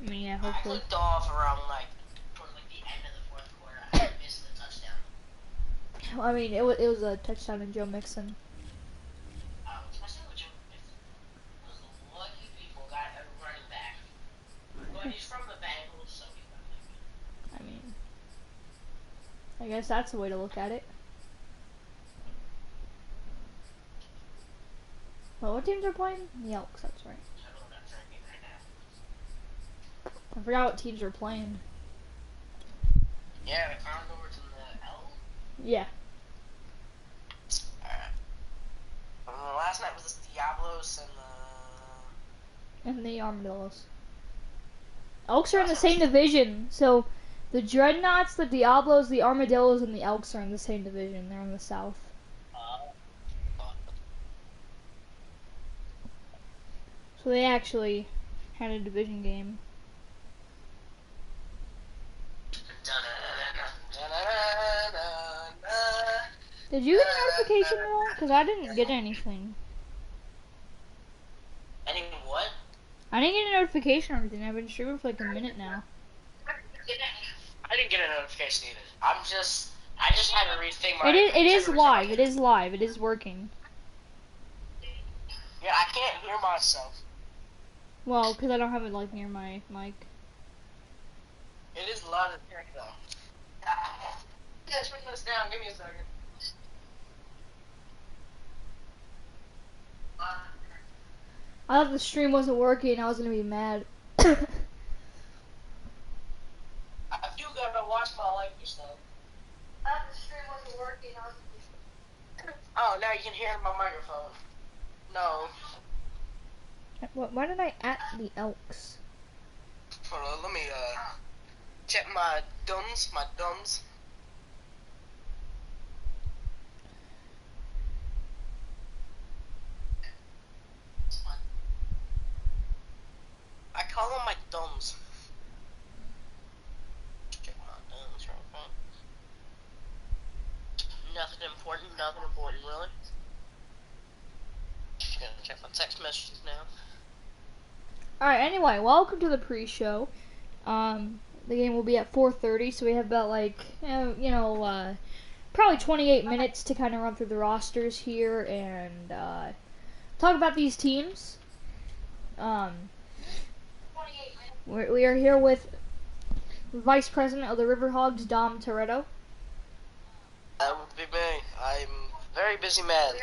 I mean, yeah, I hopefully. clicked off around like towards like the end of the fourth quarter. I missed the touchdown. I mean, it was a touchdown in Joe Mixon. Especially with Joe Mixon. Those lucky people got a running back. But he's from the Bengals, so he's not that good. I mean, I guess that's the way to look at it. Well, what teams are playing? The Elks, that's right. I don't know what I'm drinking right now. I forgot what teams are playing. Yeah, the Condors and the Elks. Yeah. Alright. Last night was the Diablos and And the Armadillos. Elks are in the same division, so the Dreadnoughts, the Diablos, the Armadillos, and the Elks are in the same division. They're in the south. So they actually had a division game. Did you get a notification at all? Because I didn't get anything. Any what? I didn't get a notification or anything. I've been streaming for like a minute now. I didn't get a notification either. I just had to rethink my. It is live. It is live. It is working. Yeah, I can't hear myself. Well, because I don't have it like near my mic. It is loud and clear though. Yeah, switch this down. Give me a second. I thought the stream wasn't working. I was gonna be mad. I do gotta watch my life stuff. I thought the stream wasn't working. Oh, now you can hear my microphone. No. Why did I at the Elks? Hold on, let me check my dumbs. I call them my dumbs. Check my dumbs real quick. Nothing important, really. Just gonna check my text messages now. Alright, anyway, welcome to the pre-show. The game will be at 4:30, so we have about like, probably 28 minutes to kind of run through the rosters here and talk about these teams. We are here with Vice President of the Riverhogs, Dom Toretto. That would be me. I'm a very busy man.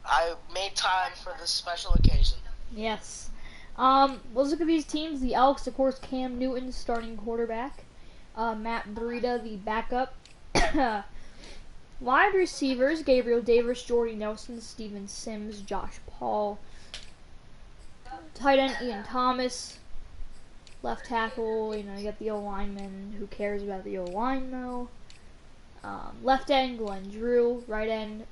I made time for this special occasion. Yes. Let's look at these teams. The Elks, of course, Cam Newton, starting quarterback. Matt Breida, the backup. Wide receivers, Gabriel Davis, Jordy Nelson, Steven Sims, Josh Paul. Tight end, Ian Thomas. Left tackle, you got the O-lineman. Who cares about the O-line, though? Left end, Glenn Drew. Right end,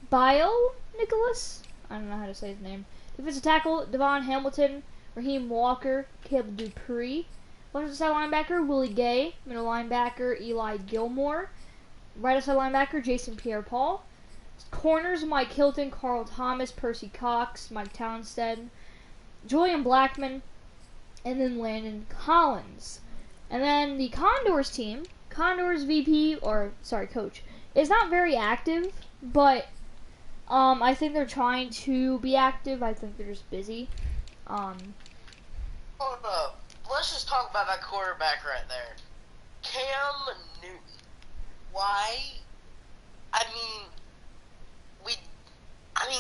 Bio Nicholas? I don't know how to say his name. Defensive tackle, Devon Hamilton, Raheem Walker, Caleb Dupree. Left side linebacker, Willie Gay. Middle linebacker, Eli Gilmore. Right side linebacker, Jason Pierre-Paul. Corners, Mike Hilton, Carl Thomas, Percy Cox, Mike Townsend, Julian Blackman, and then Landon Collins. And then the Condors team, Condors coach, is not very active, but I think they're trying to be active. I think they're just busy. Hold up. Let's just talk about that quarterback right there. Cam Newton. Why?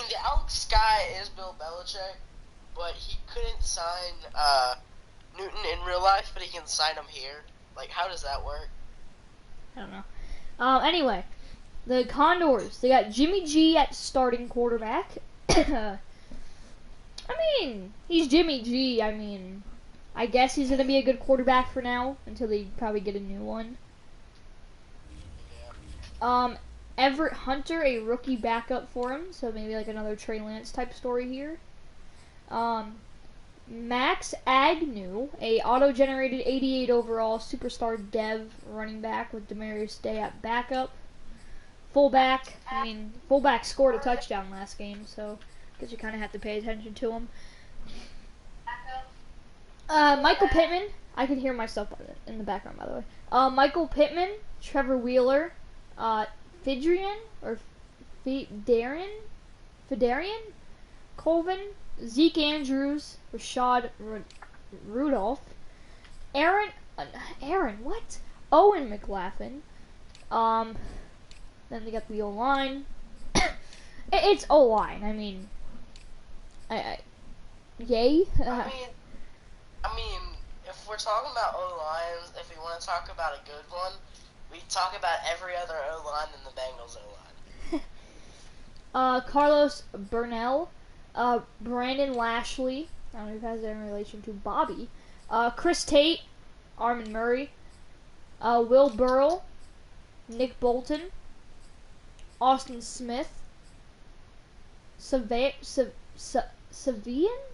The Elks guy is Bill Belichick, but he couldn't sign Newton in real life, but he can sign him here. Like, how does that work? I don't know. Anyway, the Condors, they got Jimmy G at starting quarterback. He's Jimmy G. I guess he's going to be a good quarterback for now until they probably get a new one. Yeah. Everett Hunter, a rookie backup for him, so maybe like another Trey Lance type story here. Max Agnew, a auto-generated 88 overall superstar dev running back with Demarius Day at backup. Fullback, fullback scored a touchdown last game, so I guess you kind of have to pay attention to him. Michael Pittman. I could hear myself in the background, by the way. Michael Pittman, Trevor Wheeler, Fidrian or Fidarian, Colvin, Zeke Andrews, Rashad Rudolph, Aaron, what? Owen McLaughlin. Then they got the O line. It's O line. I mean, yay. I mean, if we're talking about O lines, if we want to talk about a good one, we talk about every other O line than the Bengals O line. Carlos Burnell, Brandon Lashley. I don't know if he has that in relation to Bobby. Chris Tate, Armin Murray, Will Burrell, Nick Bolton, Austin Smith, Savian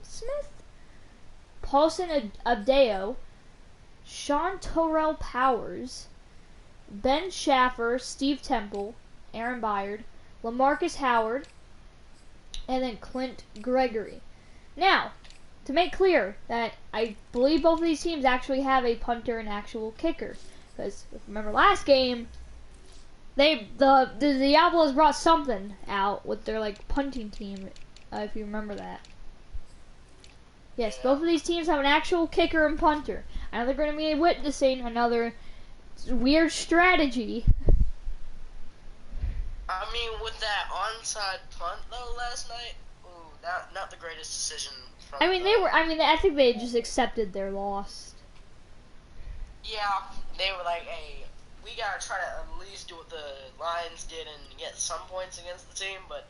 Smith, Paulson Abdeo, Sean Torrell Powers, Ben Schaffer, Steve Temple, Aaron Byard, LaMarcus Howard, and then Clint Gregory. Now, to make clear that I believe both of these teams actually have a punter and actual kicker. Because if you remember last game, the Diablos brought something out with their punting team. If you remember that. Yes, both of these teams have an actual kicker and punter. I know they're going to be witnessing another weird strategy. I mean, with that onside punt though last night, not the greatest decision. I think they just accepted their loss. Yeah, they were like, hey, we gotta try to at least do what the Lions did and get some points against the team, but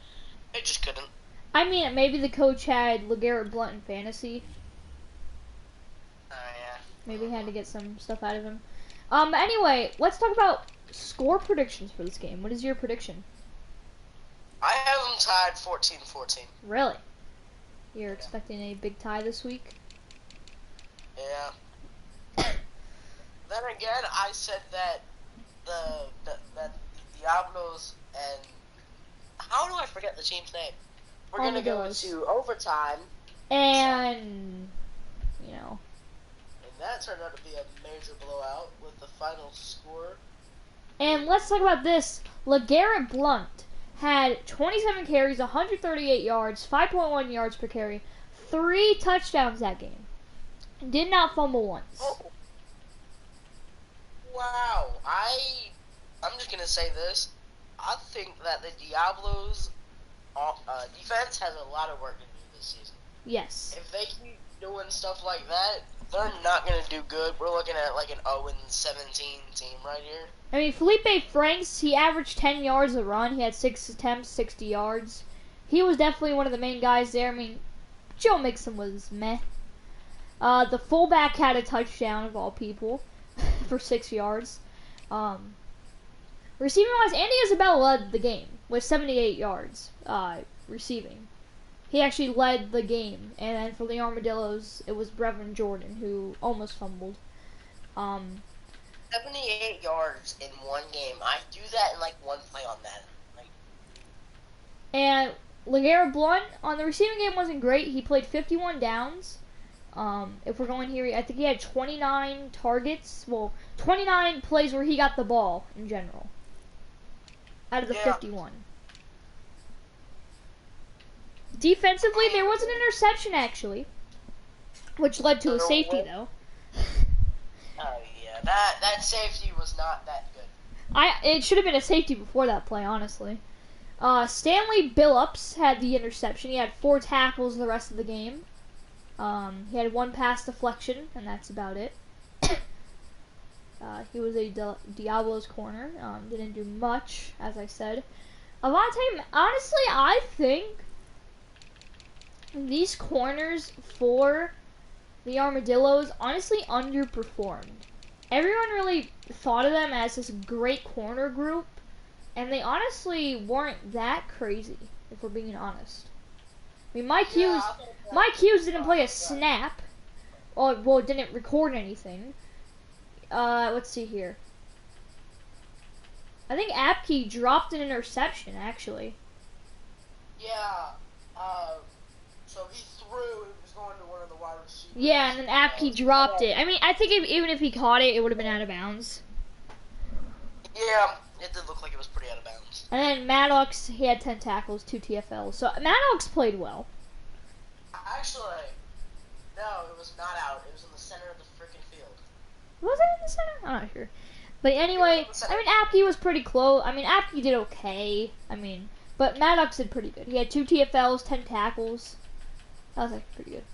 they just couldn't. I mean, maybe the coach had LeGarrette Blount in fantasy. Yeah. Maybe he had to get some stuff out of him. Anyway, let's talk about score predictions for this game. What is your prediction? I have them tied 14-14. Really? You're expecting a big tie this week? Yeah. Then again, I said that the Diablos and how do I forget the team's name? We're gonna go into overtime. And and that turned out to be a major blowout with the final score. And let's talk about this. LeGarrette Blount had 27 carries, 138 yards, 5.1 yards per carry, 3 touchdowns that game. Did not fumble once. Oh. Wow. I'm just gonna say this. I think that the Diablos defense has a lot of work to do this season. Yes. If they keep doing stuff like that, they're not gonna do good. We're looking at like an 0-17 team right here. I mean, Felipe Franks, he averaged 10 yards a run. He had 6 attempts, 60 yards. He was definitely one of the main guys there. I mean, Joe Mixon was meh. The fullback had a touchdown, of all people, for 6 yards. Receiving-wise, Andy Isabella led the game with 78 yards receiving. He actually led the game. And then for the Armadillos, it was Brevin Jordan who almost fumbled. 78 yards in one game. I do that in one play on that. And LeGarrette Blount on the receiving game wasn't great. He played 51 downs. If we're going here, I think he had 29 targets. Well, 29 plays where he got the ball in general. Out of the 51. Defensively, there was an interception actually, which led to a safety though. Oh yeah, that safety was not that good. It should have been a safety before that play, honestly. Stanley Billups had the interception. He had 4 tackles the rest of the game. He had 1 pass deflection, and that's about it. He was a Diablo's corner. Didn't do much, as I said. A lot of time, honestly, I think these corners for the Armadillos honestly underperformed. Everyone really thought of them as this great corner group, and they honestly weren't that crazy, if we're being honest. I mean, Mike Hughes didn't play a snap. Well, didn't record anything. Let's see here. I think Apke dropped an interception, actually. Yeah. So he threw. It was was going to one of the wide receivers. Yeah, and then after he dropped it. I mean, I think even if he caught it, it would have been out of bounds. Yeah, it did look like it was pretty out of bounds. And then Maddox, he had 10 tackles, 2 TFLs. So Maddox played well. Actually, no, it was not out. It was in the center of the freaking field. Was it in the center? I'm not sure. But anyway, I mean, Apke was pretty close. I mean, Apke did okay. I mean, but Maddox did pretty good. He had 2 TFLs, 10 tackles. That was actually pretty good.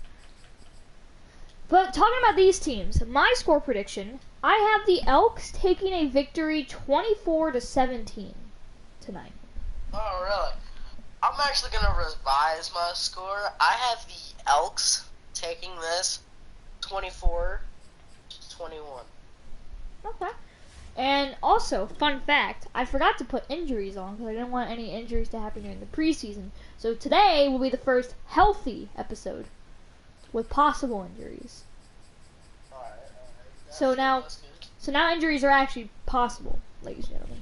But talking about these teams, my score prediction, I have the Elks taking a victory 24-17 tonight. Oh, really? I'm actually going to revise my score. I have the Elks taking this 24-21. Okay. And also, fun fact, I forgot to put injuries on because I didn't want any injuries to happen during the preseason. So today will be the first healthy episode with possible injuries. Alright. So now injuries are actually possible, ladies and gentlemen.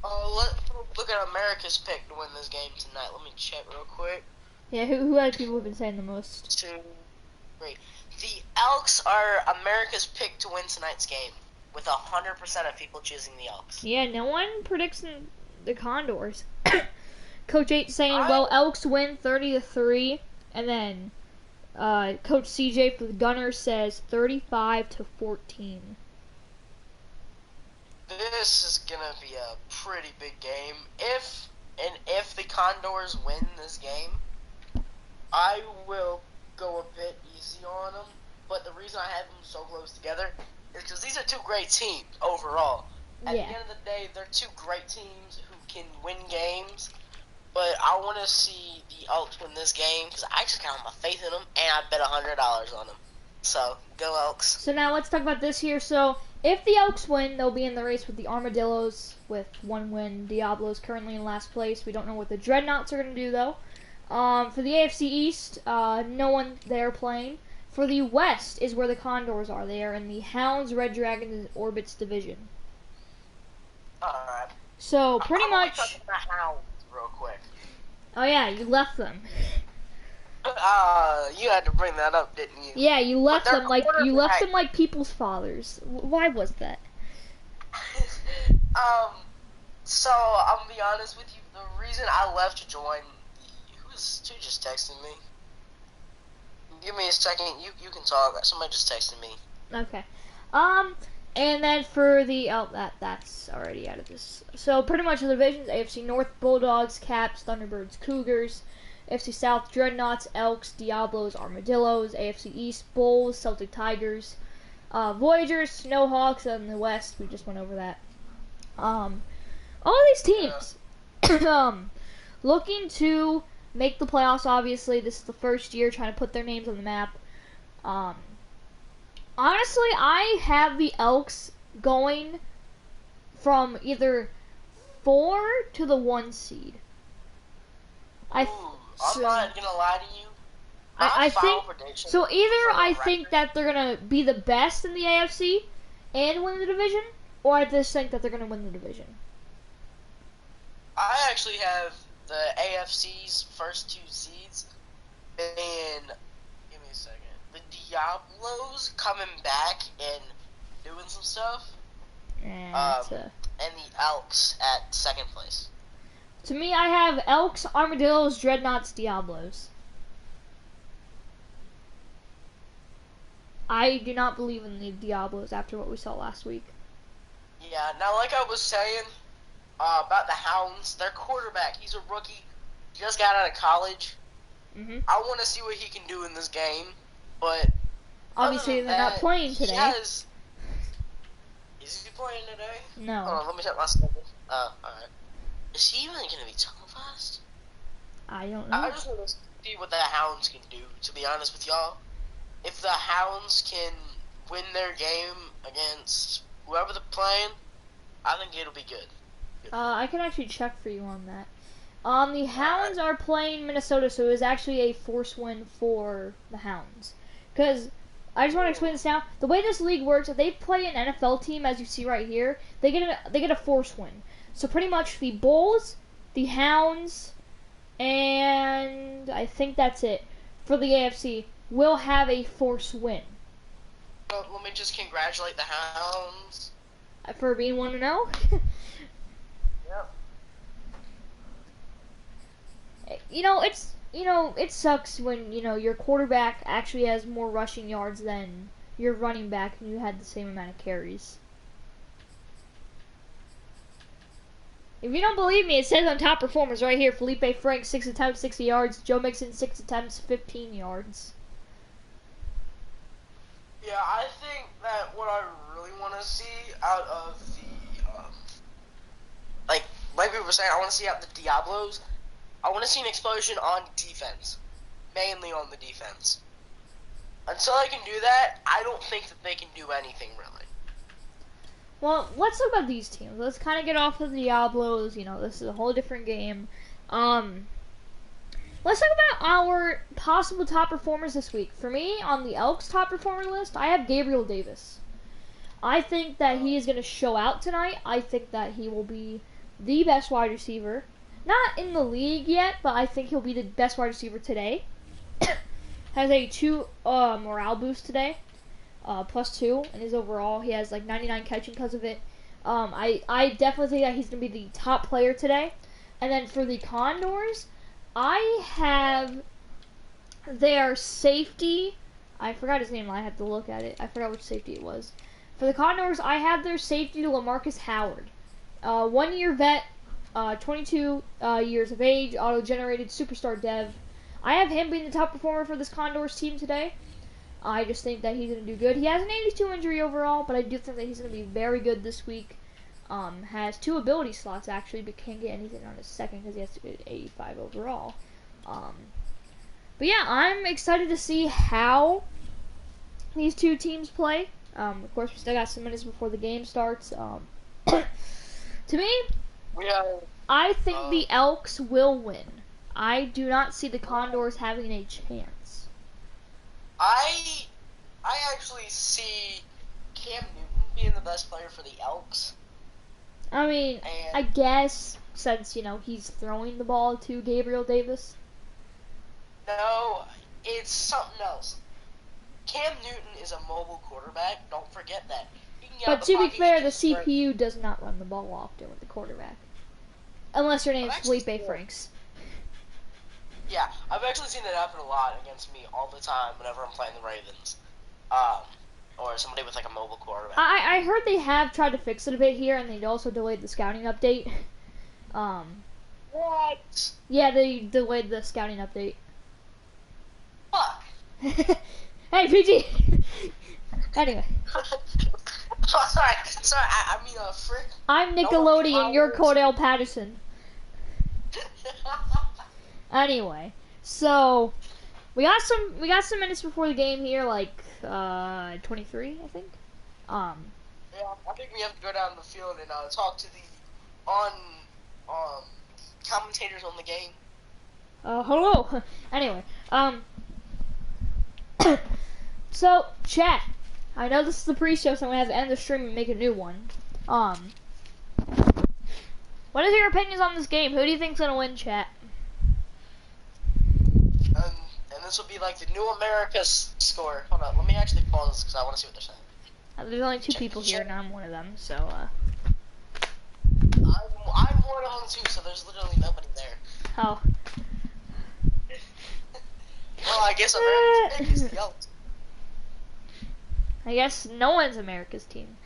Let's look at America's pick to win this game tonight. Let me check real quick. Yeah, who other people have been saying the most? 2, 3. The Elks are America's pick to win tonight's game, with 100% of people choosing the Elks. Yeah, no one predicts the Condors. Coach 8 saying, well, Elks win 30-3, and then Coach CJ for the Gunners says 35-14. This is gonna be a pretty big game. If the Condors win this game, I will go a bit easy on them. But the reason I have them so close together is because these are two great teams overall. At the end of the day, they're two great teams who can win games. But I want to see the Elks win this game because I just got my faith in them, and I bet $100 on them. So, go Elks. So now let's talk about this here. So, if the Elks win, they'll be in the race with the Armadillos with 1 win. Diablo's currently in last place. We don't know what the Dreadnoughts are going to do, though. For the AFC East, no one there playing. For the West is where the Condors are. They are in the Hounds, Red Dragons, and Orbits division. Alright. So, pretty much... Touch the Hounds real quick. Oh, yeah, you left them. You had to bring that up, didn't you? Yeah, you left them like people's fathers. Why was that? So I'm gonna be honest with you. The reason I left to join, who just texting me? Give me a second. You can talk. Somebody just texted me. Okay. And then for the that's already out of this. So pretty much the divisions: AFC North Bulldogs, Caps, Thunderbirds, Cougars. AFC South, Dreadnoughts, Elks, Diablos, Armadillos. AFC East, Bulls, Celtic Tigers, Voyagers, Snowhawks, and the West, we just went over that. All these teams, looking to make the playoffs, obviously. This is the first year trying to put their names on the map. Honestly, I have the Elks going from either 4 to the 1 seed. I'm not gonna lie to you. I think so. Either I think that they're gonna be the best in the AFC and win the division, or I just think that they're gonna win the division. I actually have the AFC's first 2 seeds, and give me a second. The Diablos coming back and doing some stuff, and the Elks at 2nd place. To me, I have Elks, Armadillos, Dreadnoughts, Diablos. I do not believe in the Diablos after what we saw last week. Yeah, now like I was saying about the Hounds, their quarterback, he's a rookie, just got out of college. I want to see what he can do in this game, but obviously they're not playing today. Is he playing today? No. Hold on, let me check my schedule. Alright. Is he even going to be televised? I don't know. I just want to see what the Hounds can do, to be honest with y'all. If the Hounds can win their game against whoever they're playing, I think it'll be good. I can actually check for you on that. The Hounds are playing Minnesota, so it was actually a force win for the Hounds. Because, I just want to explain this now. The way this league works, if they play an NFL team, as you see right here, they get a force win. So pretty much the Bulls, the Hounds, and I think that's it for the AFC. will have a force win. But let me just congratulate the Hounds. For being 1-0. Yep. It sucks when, your quarterback actually has more rushing yards than your running back and you had the same amount of carries. If you don't believe me, it says on top performers right here, Felipe Franks, 6 attempts, 60 yards, Joe Mixon, 6 attempts, 15 yards. Yeah, I think that what I really want to see out of the, like we were saying, I want to see out the Diablos. I want to see an explosion on defense, mainly on the defense. Until I can do that, I don't think that they can do anything really. Well, let's talk about these teams. Let's kind of get off of the Diablos. This is a whole different game. Let's talk about our possible top performers this week. For me, on the Elks top performer list, I have Gabriel Davis. I think that he is going to show out tonight. I think that he will be the best wide receiver. Not in the league yet, but I think he'll be the best wide receiver today. Has a 2 morale boost today. +2 in his overall. He has like 99 catching because of it. I definitely think that he's going to be the top player today. And then for the Condors, I have their safety. I forgot his name. I have to look at it. I forgot which safety it was. For the Condors, I have their safety to LaMarcus Howard. 1-year vet, 22 years of age, auto-generated superstar dev. I have him being the top performer for this Condors team today. I just think that he's going to do good. He has an 82 injury overall, but I do think that he's going to be very good this week. Has 2 ability slots, actually, but can't get anything on his second because he has to get 85 overall. But yeah, I'm excited to see how these two teams play. Of course, we still got some minutes before the game starts. To me, I think the Elks will win. I do not see the Condors having a chance. I actually see Cam Newton being the best player for the Elks. I mean, I guess since, he's throwing the ball to Gabriel Davis. No, it's something else. Cam Newton is a mobile quarterback. Don't forget that. He can get out But the to be pocket, fair, he the can sprint. CPU does not run the ball often with the quarterback. Unless your name's Felipe Franks. Yeah, I've actually seen that happen a lot against me all the time whenever I'm playing the Ravens. Or somebody with like a mobile quarterback. I heard they have tried to fix it a bit here, and they also delayed the scouting update. What? Yeah, they delayed the scouting update. Fuck. Hey, PG! Anyway. sorry, I mean, frick. I'm Nickelodeon, you're Cordell Patterson. Anyway, so we got some minutes before the game here, like 23, I think. Yeah, I think we have to go down the field and talk to the commentators on the game. Hello. Anyway, so chat. I know this is the pre-show, so I'm gonna have to end the stream and make a new one. What is your opinions on this game? Who do you think's gonna win, chat? And this will be like the new America's score. Hold on, let me actually pause this because I want to see what they're saying. There's only 2 people here, and I'm one of them, so, I'm one of them too, so there's literally nobody there. Oh. Well, I guess America's pick is the Elks. I guess no one's America's team.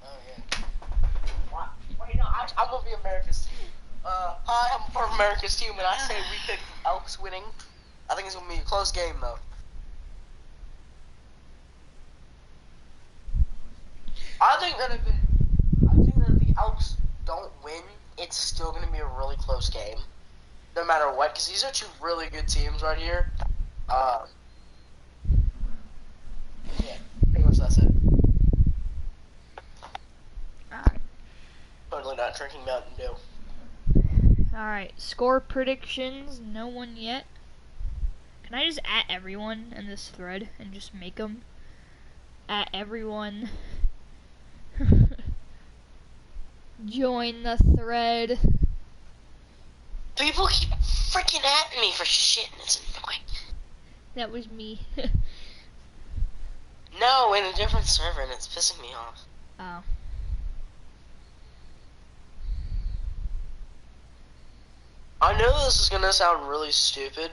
Oh, yeah. Wait, no, I'm gonna be America's team. Hi, I'm part of America's team, and I say we pick the Elks winning. I think it's gonna be a close game, though. I think that if the Elks don't win, it's still gonna be a really close game, no matter what, because these are 2 really good teams right here. Yeah, pretty much that's it. Alright. Totally not drinking Mountain Dew. Alright, score predictions. No one yet. Can I just at everyone in this thread and just make them? At everyone. Join the thread. People keep freaking at me for shit, and it's annoying. That was me. No, in a different server, and it's pissing me off. Oh. I know this is gonna sound really stupid,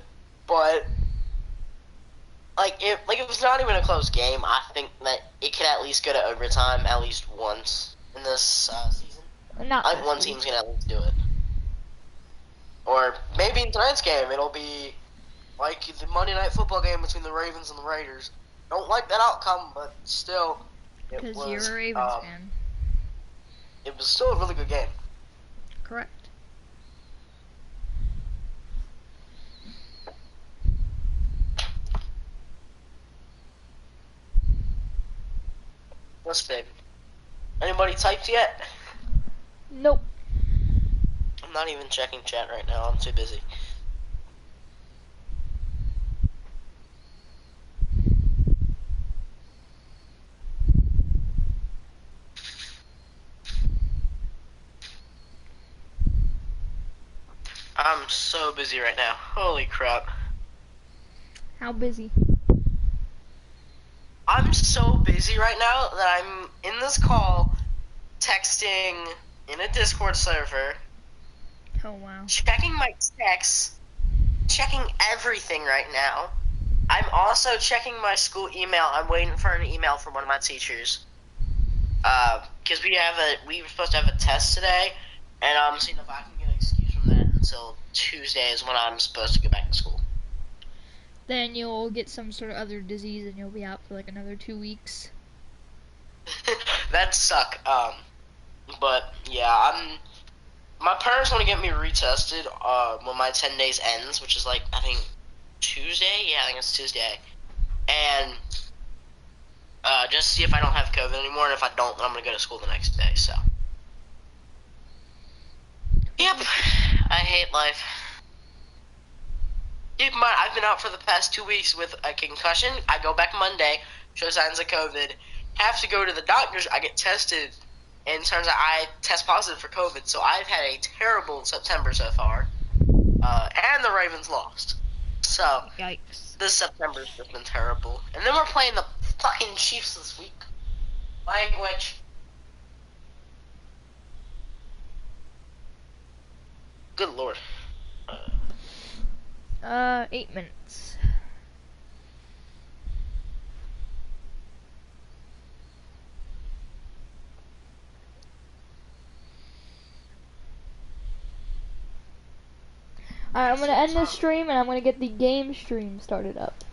but if it's not even a close game, I think that it could at least go to overtime at least once in this season. Not I think this one week. team's gonna at least do it, or maybe in tonight's game it'll be like the Monday Night Football game between the Ravens and the Raiders. Don't like that outcome, but still, Because you're a Ravens fan. It was still a really good game. Correct. What's big? Anybody typed yet? Nope. I'm not even checking chat right now. I'm too busy. I'm so busy right now. Holy crap. How busy? I'm so busy right now that I'm in this call, texting in a Discord server, Oh, wow. checking my texts, checking everything right now. I'm also checking my school email. I'm waiting for an email from one of my teachers. Because we were supposed to have a test today, and I'm seeing if I can get an excuse from that until Tuesday is when I'm supposed to go back to school. Then you'll get some sort of other disease and you'll be out for like another 2 weeks. That'd suck. But yeah, my parents want to get me retested when my 10 days ends, which is like I think Tuesday. Yeah, I think it's Tuesday, and just see if I don't have COVID anymore, and if I don't, then I'm gonna go to school the next day. So, yep, I hate life. Keep in mind, I've been out for the past 2 weeks with a concussion. I go back Monday, show signs of COVID, have to go to the doctors. I get tested, and it turns out I test positive for COVID. So I've had a terrible September so far, and the Ravens lost. So Yikes. this September's just been terrible. And then we're playing the fucking Chiefs this week. Language. Good lord. 8 minutes. Alright, I'm gonna end this stream and I'm gonna get the game stream started up.